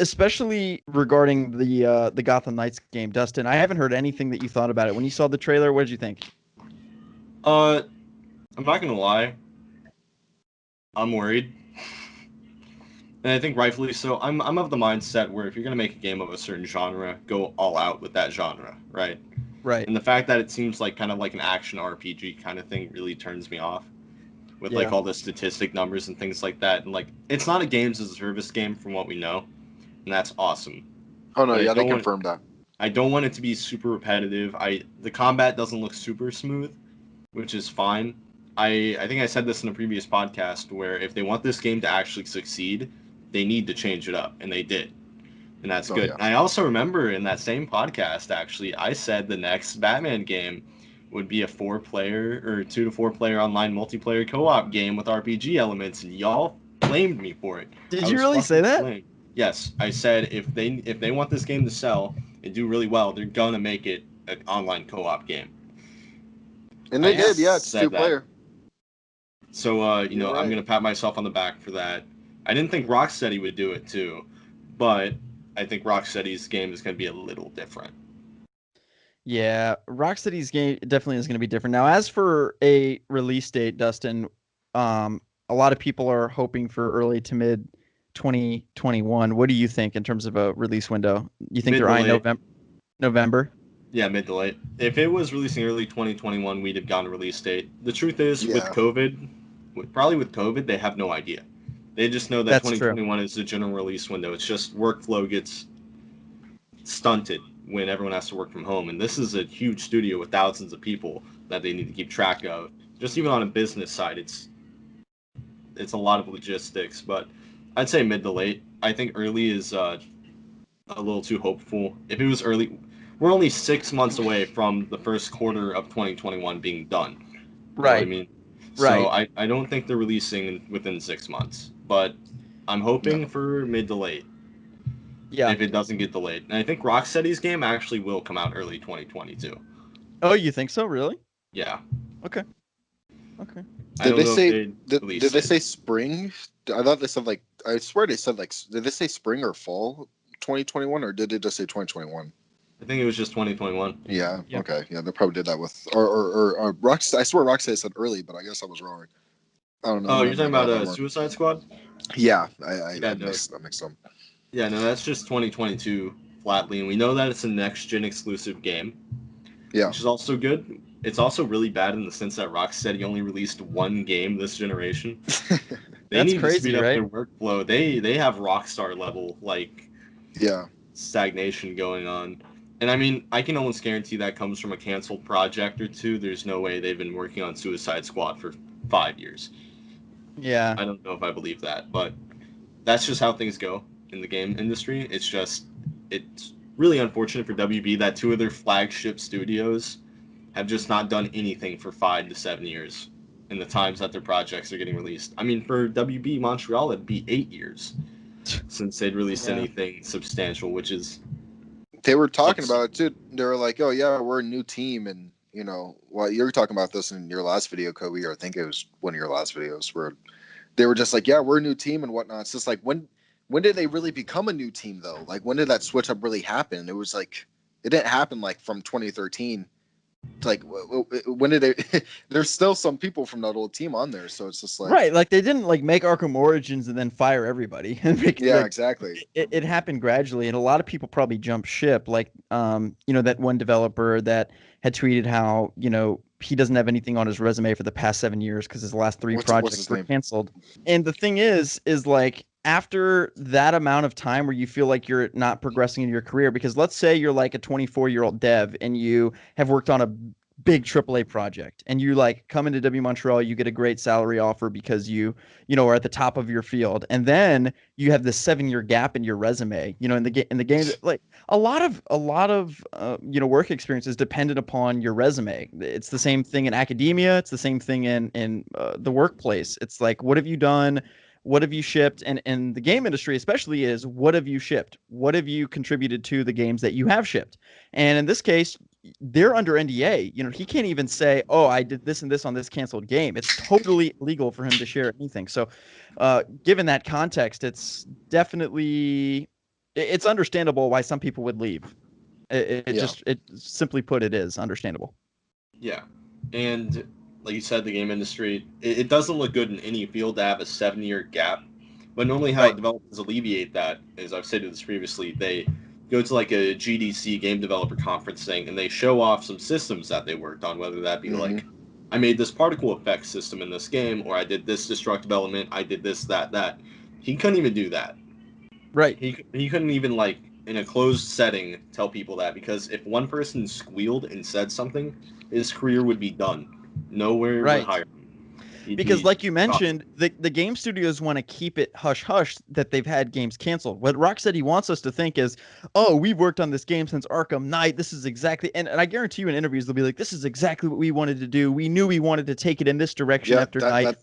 especially regarding the Gotham Knights game, Dustin. I haven't heard anything that you thought about it. When you saw the trailer, what did you think? I'm not gonna lie. I'm worried. And I think rightfully so. I'm of the mindset where if you're gonna make a game of a certain genre, go all out with that genre, right? Right. And the fact that it seems like kind of like an action RPG kind of thing really turns me off. With like Yeah. all the statistic numbers and things like that, and like it's not a games as a service game from what we know, and that's awesome. Oh no, But yeah, they confirmed that. I don't want it to be super repetitive. The combat doesn't look super smooth, which is fine. I think I said this in a previous podcast where if they want this game to actually succeed, they need to change it up, and they did. And that's good. Yeah. I also remember in that same podcast, actually, I said the next Batman game would be a 4-player or 2 to 4-player online multiplayer co-op game with RPG elements, and y'all blamed me for it. Did you really say that? Blamed. Yes, I said if they want this game to sell and do really well, they're gonna make it an online co-op game. And they did, yeah. It's 2-player. So you know, right. I'm gonna pat myself on the back for that. I didn't think Rocksteady would do it too, but I think Rocksteady's game is gonna be a little different. Yeah, Rocksteady's game definitely is going to be different. Now, as for a release date, Dustin, a lot of people are hoping for early to mid 2021. What do you think in terms of a release window? You think they're eyeing November? Yeah, mid to late. If it was releasing early 2021, we'd have gotten a release date. The truth is, with COVID, they have no idea. They just know that That's 2021 true. is the general release window. It's just workflow gets stunted when everyone has to work from home, and this is a huge studio with thousands of people that they need to keep track of. Just even on a business side, it's a lot of logistics, but I'd say mid to late. I think early is a little too hopeful. If it was early, we're only 6 months away from the first quarter of 2021 being done. You know what I mean? Right. So I don't think they're releasing within 6 months, but I'm hoping for mid to late. Yeah. If it doesn't get delayed. And I think Rocksteady's game actually will come out early 2022. Oh, you think so? Really? Yeah. Okay. Did they say spring? I thought they said I swear they said did they say spring or fall 2021 or did they just say 2021? I think it was just 2021. Yeah. Okay. Yeah, they probably did that with or Rocksteady. I swear Rocksteady said early, but I guess I was wrong. I don't know. Oh, you're talking about Suicide Squad? Yeah, I mixed them. Yeah, no, that's just 2022 flatly, and we know that it's a next-gen exclusive game. Yeah. Which is also good. It's also really bad in the sense that Rocksteady only released one game this generation. They need to speed up their workflow. They have Rockstar level, stagnation going on. And I mean, I can almost guarantee that comes from a canceled project or two. There's no way they've been working on Suicide Squad for 5 years. Yeah. I don't know if I believe that, but that's just how things go in the game industry. It's really unfortunate for WB that 2 of their flagship studios have just not done anything for 5 to 7 years in the times that their projects are getting released. I mean, for WB Montreal, it'd be 8 years since they'd released anything substantial, which is... They were talking about it, too. They were like, oh, yeah, we're a new team, and, you know, well, you were talking about this in your last video, Kobe, or I think it was one of your last videos, where they were just like, yeah, we're a new team and whatnot. It's just like, when did they really become a new team, though? Like, when did that switch up really happen? It was like, it didn't happen, from 2013. It's like, when did they... There's still some people from that old team on there, so it's just like... Right, they didn't, make Arkham Origins and then fire everybody. Exactly. It happened gradually, and a lot of people probably jumped ship, that one developer that had tweeted how, he doesn't have anything on his resume for the past 7 years because his last 3 projects were canceled. And the thing is after that amount of time where you feel like you're not progressing in your career, because let's say you're like a 24-year-old dev and you have worked on a big AAA project and you come into W Montreal, you get a great salary offer because you are at the top of your field, and then you have this 7-year gap in your resume, in the game, a lot of work experience is dependent upon your resume. It's the same thing in academia, it's the same thing in the workplace. It's like, what have you done? What have you shipped? And in the game industry especially is, what have you shipped? What have you contributed to the games that you have shipped? And in this case, they're under NDA. He can't even say, oh, I did this and this on this canceled game. It's totally illegal for him to share anything. So given that context, it's definitely it's understandable why some people would leave. It simply put, it is understandable. Yeah, and like you said, the game industry, it doesn't look good in any field to have a 7-year gap. But normally how developers alleviate that, as I've said this previously, they go to like a GDC game developer conference thing, and they show off some systems that they worked on, whether that be like, I made this particle effect system in this game, or I did this destructive element, I did this, that. He couldn't even do that. Right. He couldn't even, like, in a closed setting, tell people that, because if one person squealed and said something, his career would be done. Nowhere would hire him. Because like you mentioned, the game studios want to keep it hush-hush that they've had games canceled. What Rocksteady wants us to think is, oh, we've worked on this game since Arkham Knight. This is exactly, and I guarantee you in interviews, they'll be like, this is exactly what we wanted to do. We knew we wanted to take it in this direction after Knight.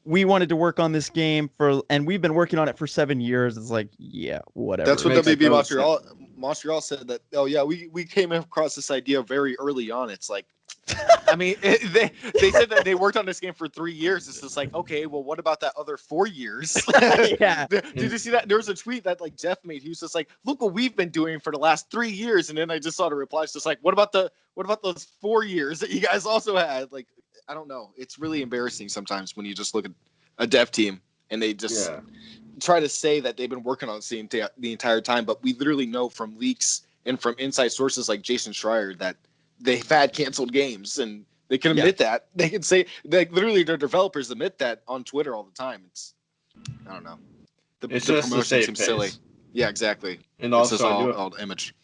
We wanted to work on this game and we've been working on it for 7 years. It's like, yeah, whatever. That's what WB Montreal said, that, oh yeah, we came across this idea very early on. It's like, I mean, they said that they worked on this game for 3 years. It's just like, okay, well, what about that other 4 years? Yeah. Did you see that? There was a tweet that like Jeff made. He was just like, look what we've been doing for the last 3 years. And then I just saw the reply. It's just like, what about those 4 years that you guys also had? Like, I don't know. It's really embarrassing sometimes when you just look at a dev team and they just try to say that they've been working on this the entire time. But we literally know from leaks and from inside sources like Jason Schreier that they've had canceled games, and they can admit that. They can say, like, literally their developers admit that on Twitter all the time. It's, I don't know. It's the promotion seems silly. Yeah, exactly. And also, it's all image.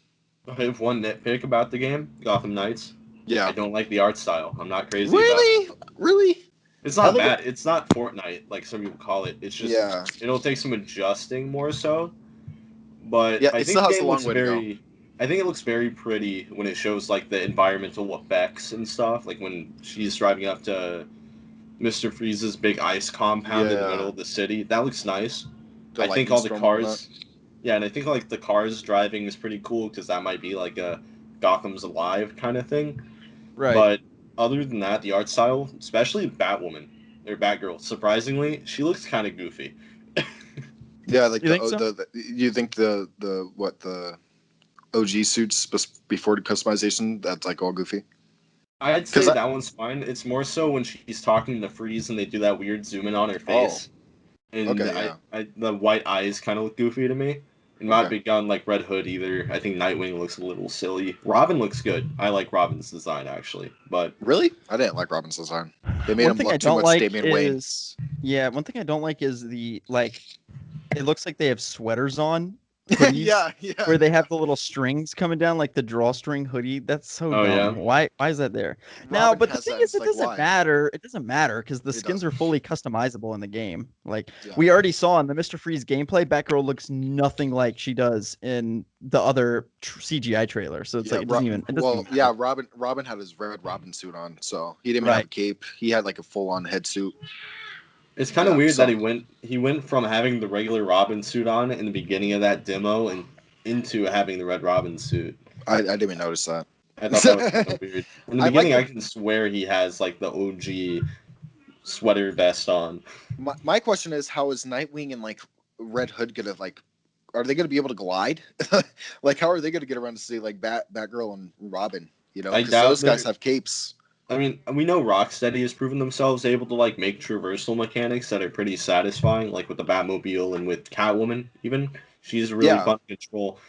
I have one nitpick about the game, Gotham Knights. Yeah. I don't like the art style. I'm not crazy about it. Really? It's not bad. It's not Fortnite, like some people call it. It's just, it'll take some adjusting more so. But I think the game looks very... I think it looks very pretty when it shows, like, the environmental effects and stuff. Like, when she's driving up to Mr. Freeze's big ice compound in the middle of the city. That looks nice. I think all the cars... Yeah, and I think, like, the cars driving is pretty cool, because that might be, like, a Gotham's Alive kind of thing. Right. But other than that, the art style, especially Batwoman, or Batgirl, surprisingly, she looks kind of goofy. Yeah, like, you think the OG suits before the customization, that's like all goofy? I'd say that one's fine. It's more so when she's talking to Freeze and they do that weird zoom in on her face. And the white eyes kind of look goofy to me. And not big on like Red Hood either. I think Nightwing looks a little silly. Robin looks good. I like Robin's design actually. But really? I didn't like Robin's design. They made him look too much Damian Wayne. Yeah, one thing I don't like is the it looks like they have sweaters on. Yeah. Where they have the little strings coming down, like the drawstring hoodie. That's so dumb. Yeah. Why is that there? Now, but the thing is, it doesn't matter. It doesn't matter because the skins are fully customizable in the game. Like we already saw in the Mr. Freeze gameplay, Batgirl looks nothing like she does in the other CGI trailer. So it's like it doesn't even. Robin had his red Robin suit on, so he didn't even have a cape. He had like a full-on head suit. It's kind of weird that he went from having the regular Robin suit on in the beginning of that demo and into having the Red Robin suit. I didn't even notice that. I thought that was kind of weird. In the beginning, I can swear he has like the OG sweater vest on. My question is, how is Nightwing and like Red Hood gonna like? Are they gonna be able to glide? Like, how are they gonna get around to see like Batgirl and Robin? You know, because those guys have capes. I mean, we know Rocksteady has proven themselves able to like make traversal mechanics that are pretty satisfying, like with the Batmobile and with Catwoman. Even she's really fun to control.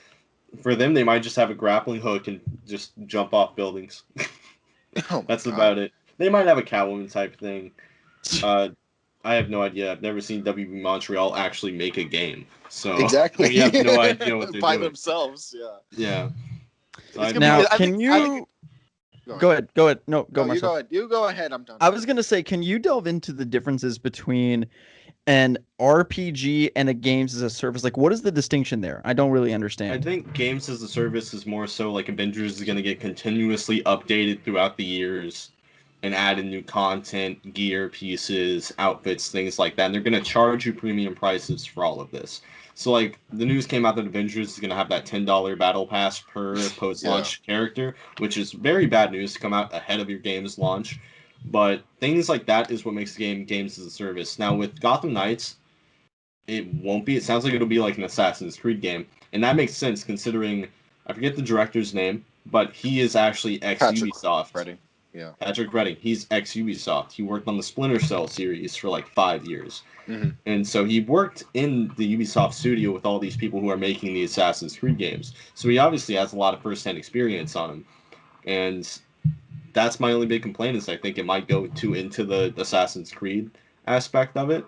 For them, they might just have a grappling hook and just jump off buildings. That's about it. They might have a Catwoman type thing. I have no idea. I've never seen WB Montreal actually make a game, so exactly, we have no idea what they're by doing. themselves. Yeah. So now, can you? Go ahead. No, Marcel. You go ahead. I'm done. I was going to say, can you delve into the differences between an RPG and a games as a service? Like, what is the distinction there? I don't really understand. I think games as a service is more so like Avengers is going to get continuously updated throughout the years and add in new content, gear, pieces, outfits, things like that. And they're going to charge you premium prices for all of this. So, like, the news came out that Avengers is going to have that $10 battle pass per post-launch character, which is very bad news to come out ahead of your game's launch. But things like that is what makes the game games as a service. Now, with Gotham Knights, it won't be. It sounds like it'll be like an Assassin's Creed game. And that makes sense considering, I forget the director's name, but he is actually ex-Ubisoft. Redding. Yeah. Patrick Redding. He's ex-Ubisoft. He worked on the Splinter Cell series for like 5 years. Mm-hmm. And so he worked in the Ubisoft studio with all these people who are making the Assassin's Creed games. So he obviously has a lot of first-hand experience on him. And that's my only big complaint is I think it might go too into the Assassin's Creed aspect of it.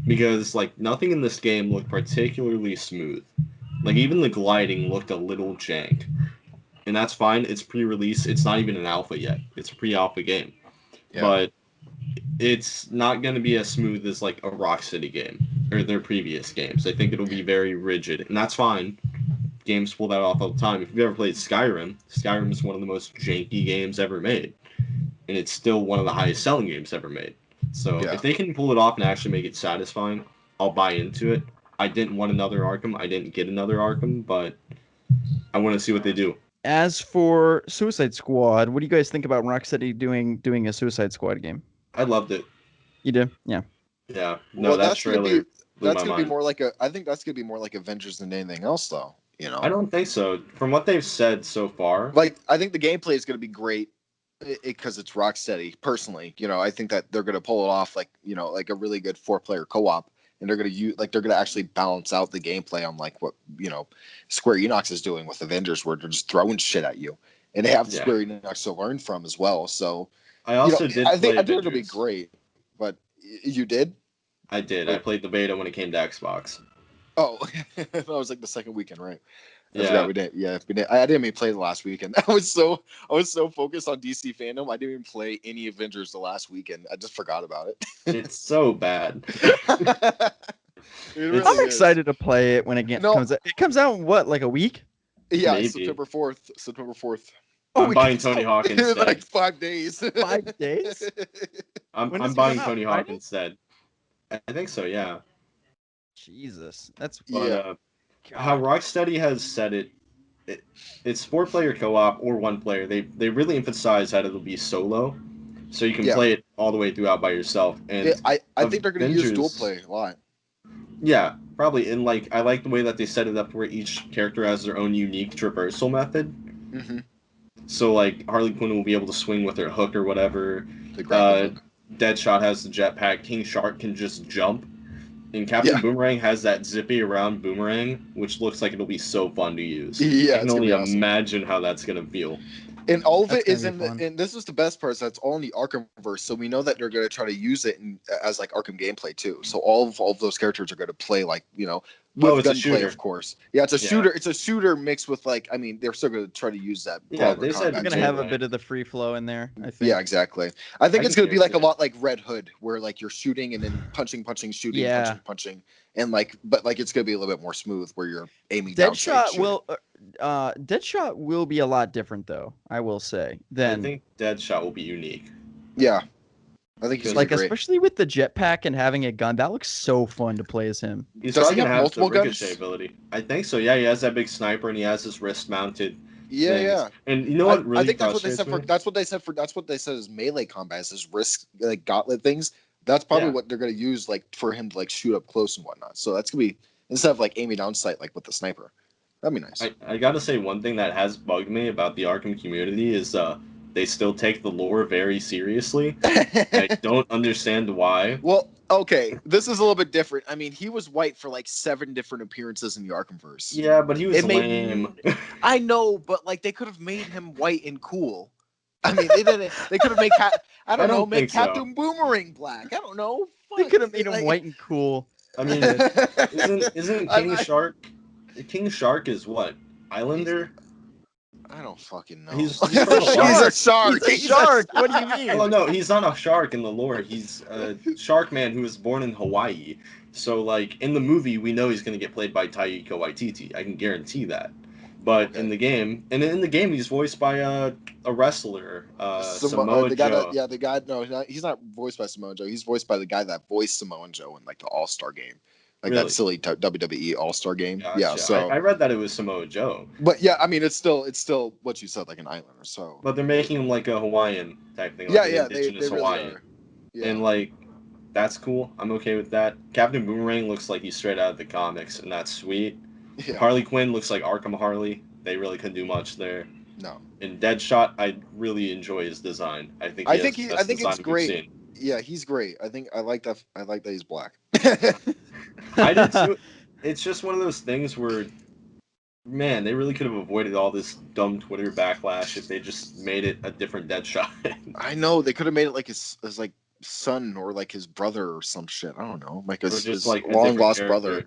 Because, like, nothing in this game looked particularly smooth. Like, even the gliding looked a little jank. And that's fine. It's pre-release. It's not even an alpha yet. It's a pre-alpha game. Yeah. But it's not going to be as smooth as, like, a Rocksteady game or their previous games. I think it'll be very rigid. And that's fine. Games pull that off all the time. If you've ever played Skyrim, Skyrim is one of the most janky games ever made. And it's still one of the highest selling games ever made. So if they can pull it off and actually make it satisfying, I'll buy into it. I didn't want another Arkham. I didn't get another Arkham, but I want to see what they do. As for Suicide Squad, what do you guys think about Rocksteady doing a Suicide Squad game? I loved it. You did? Yeah. Yeah. No, well, that trailer that's gonna be more like I think that's gonna be more like Avengers than anything else, though. You know. I don't think so. From what they've said so far, like I think the gameplay is gonna be great. Because it's Rocksteady, personally, you know, I think that they're gonna pull it off like, you know, like a really good 4-player co-op, and they're gonna actually balance out the gameplay on like what, you know, Square Enix is doing with Avengers, where they're just throwing shit at you, and they have Square Enix to learn from as well. So I also I think it'll be great. But you did? I did. I played the beta when it came to Xbox. Oh, that was like the second weekend, right? I forgot we did. Yeah, we did. I didn't even play the last weekend. I was so focused on DC fandom. I didn't even play any Avengers the last weekend. I just forgot about it. It's so bad. Really I'm excited to play it when it comes out. It comes out in what, like a week? Yeah, maybe. September 4th. I'm buying Tony Hawk instead. Like 5 days. 5 days? I'm buying Tony Hawk instead. I think so, yeah. Jesus. That's how Rocksteady has said it's 4-player co-op or 1-player. They really emphasize that it'll be solo, so you can play it all the way throughout by yourself. And I think they're going to use dual play a lot. Yeah, probably. And like I like the way that they set it up where each character has their own unique traversal method. Mm-hmm. So like Harley Quinn will be able to swing with her hook or whatever. Deadshot has the jetpack. King Shark can just jump. And Captain Boomerang has that zippy around boomerang, which looks like it'll be so fun to use. Yeah, I can only imagine how that's going to feel. And all of it is and this is the best part, is that's all in the Arkhamverse, so we know that they're going to try to use it as like Arkham gameplay too. So all of those characters are going to play like, you know, with gunplay, of course. Yeah, it's a shooter. It's a shooter mixed with like, I mean, they're still going to try to use that. Yeah, they said they're going to have a bit of the free flow in there, I think. Yeah, exactly. I think it's going to be like a lot like Red Hood, where like you're shooting and then punching, shooting, punching, and like, but like it's going to be a little bit more smooth where you're aiming down. Deadshot will be a lot different, though, I will say. I think Deadshot will be unique. Yeah. I think he's like, especially with the jetpack and having a gun, that looks so fun to play as him. Does he have multiple ricochet ability? I think so. Yeah, he has that big sniper and he has his wrist mounted. Yeah. And you know what? Really, I think that's what they said for. That's what they said is melee combat, is his wrist like gauntlet things. That's probably what they're gonna use like for him to like shoot up close and whatnot. So that's gonna be, instead of like aiming down sight like with the sniper. That'd be nice. I gotta say, one thing that has bugged me about the Arkham community is they still take the lore very seriously. I don't understand why. Well, okay, this is a little bit different. I mean, he was white for like 7 different appearances in the Arkhamverse. Yeah, but he was lame. I know, but like they could have made him white and cool. I mean, they didn't. They could have made make Captain Boomerang black. I don't know. They could have made him white and cool. I mean, isn't King Shark? King Shark is what? Islander? I don't fucking know. He's a shark. He's a shark. What do you mean? Oh no, he's not a shark in the lore. He's a shark man who was born in Hawaii. So like in the movie, we know he's gonna get played by Taika Waititi. I can guarantee that. But in the game, he's voiced by a wrestler, Samoa Joe. The guy. No, he's not voiced by Samoa Joe. He's voiced by the guy that voiced Samoa Joe in like the All-Star game. Like that silly WWE All-Star game. Gotcha. Yeah, so I read that it was Samoa Joe. But yeah, I mean, it's still what you said, like an islander. So, but they're making him like a Hawaiian type thing. Like indigenous really Hawaiian. Are. Yeah. And like, that's cool. I'm okay with that. Captain Boomerang looks like he's straight out of the comics, and that's sweet. Yeah. Harley Quinn looks like Arkham Harley. They really couldn't do much there. No. In Deadshot, I really enjoy his design. I think I think it's great. Seen. Yeah, he's great. I like that. I like that he's black. I did too. It's just one of those things where, man, they really could have avoided all this dumb Twitter backlash if they just made it a different Deadshot. I know they could have made it like his like son or like his brother or some shit. I don't know, like his like long lost brother.